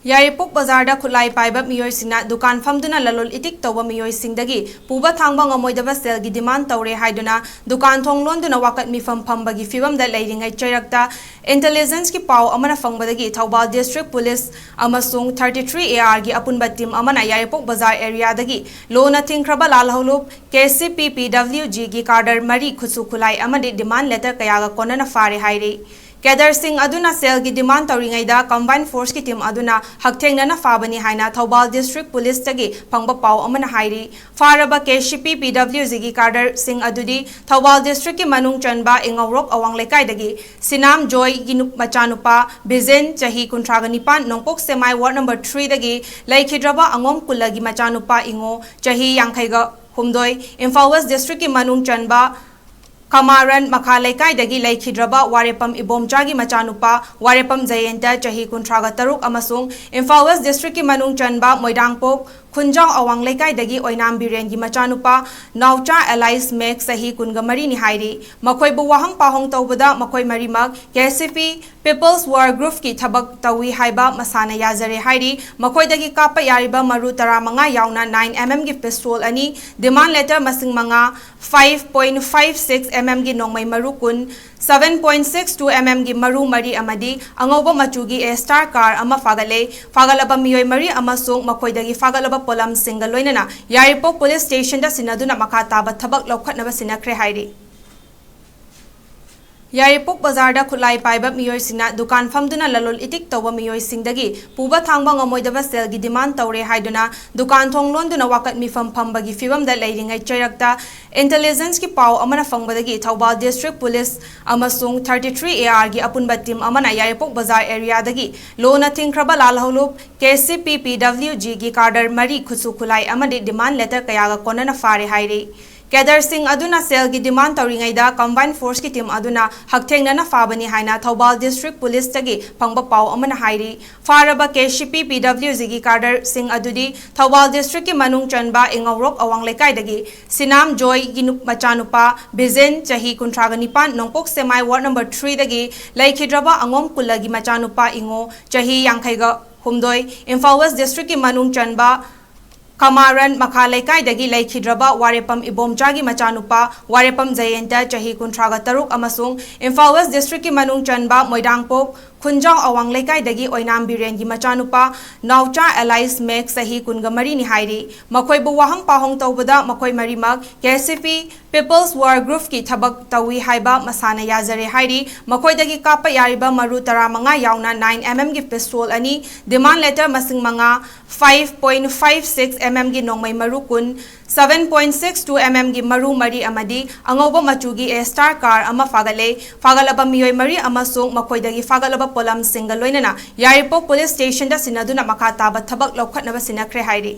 ꯌꯥꯏꯔꯤꯄꯣꯛ ꯕꯖꯥꯔꯗ ꯈꯨꯠꯂꯥꯏ ꯄꯥꯏꯕ ꯃꯤꯑꯣꯏꯁꯤꯡꯅ ꯗꯨꯀꯥꯟ ꯐꯝꯗꯨꯅ ꯂꯂꯣꯟ ꯏꯇꯤꯛ ꯇꯧꯕ ꯃꯤꯑꯣꯏꯁꯤꯡꯗꯒꯤ ꯄꯨꯕ ꯊꯥꯡꯕ ꯉꯝꯃꯣꯏꯗꯕ ꯁꯦꯜꯒꯤ ꯗꯤꯃꯥꯟ ꯇꯧꯔꯦ ꯍꯥꯏꯗꯨꯅ ꯗꯨꯀꯥꯟ ꯊꯣꯡ ꯂꯣꯟꯗꯨꯅ ꯋꯥꯀꯠ ꯃꯤꯐꯝ ꯐꯝꯕꯒꯤ ꯐꯤꯚꯝꯗ ꯂꯩꯔꯤꯉꯩ ꯆꯩꯔꯛꯇ ꯏꯟꯇꯦꯂꯤꯖꯦꯟꯁꯀꯤ ꯄꯥꯎ ꯑꯃꯅ ꯐꯪꯕꯗꯒꯤ ꯊꯧꯕꯥꯜ ꯗꯤꯁꯇ꯭ꯔꯤꯛ ꯄꯨꯂꯤꯁ ꯑꯃꯁꯨꯡ 33ARꯒꯤ ꯑꯄꯨꯟꯕ ꯇꯤꯝ ꯑꯃꯅ ꯌꯥꯏꯔꯤꯄꯣꯛ ꯕꯖꯥꯔ ꯑꯦꯔꯤꯌꯥꯗꯒꯤ ꯂꯣꯅ ꯊꯤꯡꯈ꯭ꯔꯕ ꯂꯥꯜꯍꯧꯂꯨꯞ 𝗓𝗡𝗙𝗡 𝗔 ꯈꯨꯠꯁꯨ ꯈꯨꯠꯂꯥꯏ ꯑꯃꯗꯤ ꯗꯤꯃꯥꯟ ꯂꯦꯇꯔ ꯀꯌꯥꯒ ꯀꯣꯟꯅꯅ ꯐꯥꯔꯦ ꯍꯥꯏꯔꯤ꯫ ꯀꯦꯗꯔꯁꯤꯡ ꯑꯗꯨꯅ ꯁꯦꯜꯒꯤ ꯗꯤꯃꯥꯟ ꯇꯧꯔꯤꯉꯩꯗ ꯀꯝꯕꯥꯏꯟ ꯐꯣꯔꯁꯀꯤ ꯇꯤꯝ ꯑꯗꯨꯅ ꯍꯛꯊꯦꯡꯅꯅ ꯐꯥꯕꯅꯤ ꯍꯥꯏꯅ ꯊꯧꯕꯥꯜ ꯗꯤꯁꯇ꯭ꯔꯤꯛ ꯄꯨꯂꯤꯁꯇꯒꯤ ꯐꯪꯕ ꯄꯥꯎ ꯑꯃꯅ ꯍꯥꯏꯔꯤ꯫ ꯐꯥꯔꯕ 𝗓𝗡𝗙𝗡 𝗔 ꯑꯗꯨꯗꯤ ꯊꯧꯕꯥꯜ ꯗꯤꯁꯇ꯭ꯔꯤꯛꯀꯤ ꯃꯅꯨꯡ ꯆꯟꯕ ꯏꯉꯧꯔꯣꯛ ꯑꯋꯥꯡ ꯂꯩꯀꯥꯏꯗꯒꯤ ꯁꯤꯅꯥꯝ ꯖꯣꯏꯒꯤ ꯃꯆꯥꯅꯨꯄꯥ ꯕꯤꯖꯦꯟ ꯆꯍꯤ ꯌꯥꯏꯔꯤꯄꯣꯛ ꯕꯖꯥꯔꯗ ꯈꯨꯠꯂꯥꯏ ꯄꯥꯏꯕ ꯃꯤꯑꯣꯏꯁꯤꯡꯅ ꯗꯨꯀꯥꯟ ꯐꯝꯗꯨꯅ ꯂꯂꯣꯟ ꯏꯇꯤꯛ ꯇꯧꯕ ꯃꯤꯑꯣꯏꯁꯤꯡꯗꯒꯤ ꯄꯨꯕ ꯊꯥꯡꯕ ꯉꯝꯃꯣꯏꯗꯕ ꯁꯦꯜꯒꯤ ꯗꯤꯃꯥꯟ ꯇꯧꯔꯦ ꯍꯥꯏꯗꯨꯅ ꯗꯨꯀꯥꯟ ꯊꯣꯡ ꯂꯣꯟꯗꯨꯅ ꯋꯥꯀꯠ ꯃꯤꯐꯝ ꯐꯝꯕꯒꯤ ꯐꯤꯚꯝꯗ ꯂꯩꯔꯤꯉꯩ ꯆꯩꯔꯛꯇ ꯏꯟꯇꯦꯂꯤꯖꯦꯟꯁꯀꯤ ꯄꯥꯎ ꯑꯃꯅ ꯐꯪꯕꯗꯒꯤ ꯊꯧꯕꯥꯜ ꯗꯤꯁꯇ꯭ꯔꯤꯛ ꯄꯨꯂꯤꯁ ꯑꯃꯁꯨꯡ 33ARꯒꯤ ꯑꯄꯨꯟꯕ ꯇꯤꯝ ꯑꯃꯅ ꯌꯥꯏꯔꯤꯄꯣꯛ ꯕꯖꯥꯔ ꯑꯦꯔꯤꯌꯥꯗꯒꯤ ꯂꯣꯅ ꯊꯤꯡꯈ꯭ꯔꯕ ꯂꯥꯜꯍꯧꯂꯨꯞ 𝗓𝗡𝗙𝗡𝗙 ꯈꯨꯠꯁꯨ ꯈꯨꯠꯂꯥꯏ ꯑꯃꯗꯤ ꯗꯤꯃꯥꯟ ꯂꯦꯇꯔ ꯀꯌꯥꯒ ꯀꯣꯟꯅꯅ ꯐꯥꯔꯦ ꯍꯥꯏꯔꯤ꯫ ꯀꯦꯗꯔꯁꯤꯡ ꯑꯗꯨꯅ ꯁꯦꯜꯒꯤ ꯗꯤꯃꯥꯟ ꯇꯧꯔꯤꯉꯩꯗ ꯀꯝꯕꯥꯏꯟ ꯐꯣꯔꯁꯀꯤ ꯇꯤꯝ ꯑꯗꯨꯅ ꯍꯛꯊꯦꯡꯅꯅ ꯐꯥꯕꯅꯤ ꯍꯥꯏꯅ ꯊꯧꯕꯥꯜ ꯗꯤꯁꯇ꯭ꯔꯤꯛ ꯄꯨꯂꯤꯁꯇꯒꯤ ꯐꯪꯕ ꯄꯥꯎ ꯑꯃꯅ ꯍꯥꯏꯔꯤ꯫ ꯐꯥꯔꯕ 𝗓𝗡𝗙𝗡𝗙 ꯑꯗꯨꯗꯤ ꯊꯧꯕꯥꯜ ꯗꯤꯁꯇ꯭ꯔꯤꯛꯀꯤ ꯃꯅꯨꯡ ꯆꯟꯕ ꯏꯉꯧꯔꯣꯛ ꯑꯋꯥꯡ ꯂꯩꯀꯥꯏꯗꯒꯤ ꯁꯤꯅꯥꯝ ꯖꯣꯏꯒꯤ ꯃꯆꯥꯅꯨꯄꯥ ꯕꯤꯖꯦꯟ ꯆꯍꯤ 69 ꯅꯣꯡꯄꯣꯛ ꯁꯦꯛꯃꯥꯏ ꯋꯥꯔꯗ ꯅꯝꯕꯔ 3ꯗꯒꯤ ꯂꯩꯈꯤꯗ꯭ꯔꯕ 𝗭𝗂 ꯃꯆꯥꯅꯨꯄꯥ ꯏꯉꯣ ꯆꯍꯤ 59 ꯏꯝꯐꯥꯜ ꯋꯦꯁ ꯗꯤꯁꯇ꯭ꯔꯤꯛꯀꯤ ꯃꯅꯨꯡ ꯆꯟꯕ ꯀꯃꯥꯔꯟ ꯃꯈꯥ ꯂꯩꯀꯥꯏꯗꯒꯤ ꯂꯩꯈꯤꯗ꯭ꯔꯕ ꯋꯥꯔꯦꯄꯝ ꯃꯆꯥꯅꯨꯄꯥ ꯋꯥꯔꯦꯄꯝ ꯖꯌꯦꯟꯇ ꯆꯍꯤ 63 ꯑꯃꯁꯨꯡ ꯏꯝꯐꯥꯜ ꯋꯦꯁ ꯗꯤꯁꯇ꯭ꯔꯤꯛꯀꯤ ꯃꯅꯨꯡ ꯆꯟꯕ ꯃꯣꯏꯗꯥꯡꯄꯣꯛ ꯈꯨꯟꯖꯥꯎ ꯑꯋꯥꯡ ꯂꯩꯀꯥꯏꯗꯒꯤ ꯑꯣꯏꯅꯥꯝꯕꯤꯔꯦꯟꯒꯤ ꯃꯆꯥꯅꯨꯄꯥ ꯅꯥꯎꯆꯥ ꯆꯍꯤ 23 ꯍꯥꯏꯔꯤ꯫ ꯃꯈꯣꯏꯕꯨ ꯋꯥꯍꯪ ꯄꯥꯎꯍꯪ ꯇꯧꯕꯗ ꯃꯈꯣꯏ ꯃꯔꯤꯃꯛ 𝗓𝗡𝗙𝗡 ꯒ꯭ꯔꯨꯞꯀꯤ ꯊꯕꯛ ꯇꯧꯏ ꯍꯥꯏꯕ ꯃꯁꯥꯅ ꯌꯥꯖꯔꯦ ꯍꯥꯏꯔꯤ꯫ ꯃꯈꯣꯏꯗꯒꯤ ꯀꯥꯞꯄ ꯌꯥꯔꯤꯕ ꯃꯔꯨ 15 ꯌꯥꯎꯅ 9mm ꯄꯤꯁꯇꯣꯜ 2, ꯗꯤꯃꯥꯟ ꯂꯦꯇꯔ ꯃꯁꯤꯡ 5, 5.56mm ꯅꯣꯡꯃꯩ ꯃꯔꯨ 10, 7.62mm ꯃꯔꯨ 3 ꯑꯃꯗꯤ ꯑꯉꯧꯕ ꯃꯆꯨꯒꯤ ꯀꯥꯔ ꯑꯃ ꯐꯥꯒꯠꯂꯦ꯫ ꯐꯥꯒꯠꯂꯕ ꯃꯤꯑꯣꯏ 4 ꯑꯃꯁꯨꯡ ꯃꯈꯣꯏꯗꯒꯤ ꯐꯥꯒꯠꯂꯕ ꯄꯣꯠꯂꯝꯁꯤꯡꯒ ꯂꯣꯏꯅꯅ ꯌꯥꯏꯔꯤꯄꯣꯛ ꯄꯨꯂꯤꯁ ꯁ꯭ꯇꯦꯁꯟꯗ ꯁꯤꯟꯅꯗꯨꯅ ꯃꯈꯥ ꯇꯥꯕ ꯊꯕꯛ ꯂꯧꯈꯠꯅꯕ ꯁꯤꯟꯅꯈ꯭ꯔꯦ ꯍꯥꯏꯔꯤ꯫